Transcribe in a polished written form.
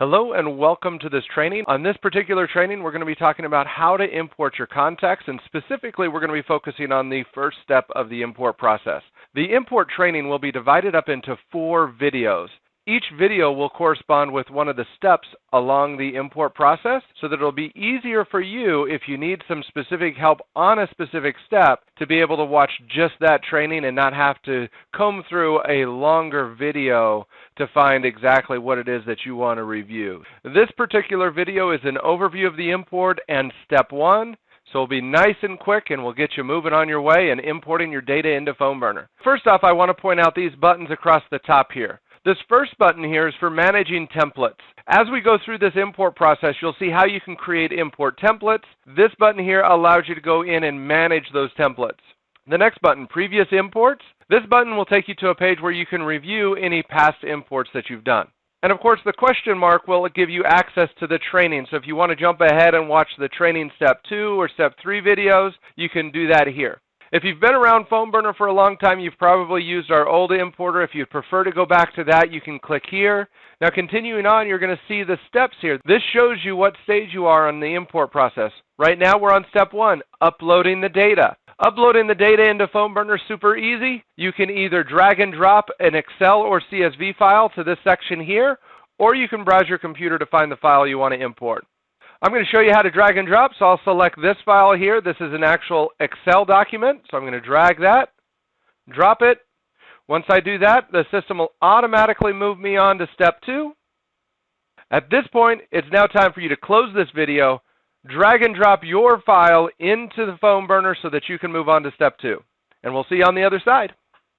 Hello and welcome to this training. On this particular training, we're going to be talking about how to import your contacts, and specifically we're going to be focusing on the first step of the import process. The import training will be divided up into 4 videos. Each video will correspond with one of the steps along the import process so that it'll be easier for you if you need some specific help on a specific step to be able to watch just that training and not have to comb through a longer video to find exactly what it is that you want to review. This particular video is an overview of the import and step 1. So it'll be nice and quick, and we'll get you moving on your way and importing your data into PhoneBurner. First off, I want to point out these buttons across the top here. This first button here is for managing templates. As we go through this import process, you'll see how you can create import templates. This button here allows you to go in and manage those templates. The next button, previous imports. This button will take you to a page where you can review any past imports that you've done. And of course, the question mark will give you access to the training. So if you want to jump ahead and watch the training step 2 or step 3 videos, you can do that here. If you've been around PhoneBurner for a long time, you've probably used our old importer. If you'd prefer to go back to that, you can click here. Now continuing on, you're going to see the steps here. This shows you what stage you are on the import process. Right now we're on step 1, uploading the data. Uploading the data into PhoneBurner is super easy. You can either drag and drop an Excel or CSV file to this section here, or you can browse your computer to find the file you want to import. I'm going to show you how to drag and drop, so I'll select this file here. This is an actual Excel document, so I'm going to drag that, drop it. Once I do that, the system will automatically move me on to step 2. At this point, it's now time for you to close this video, drag and drop your file into the PhoneBurner so that you can move on to step 2. And we'll see you on the other side.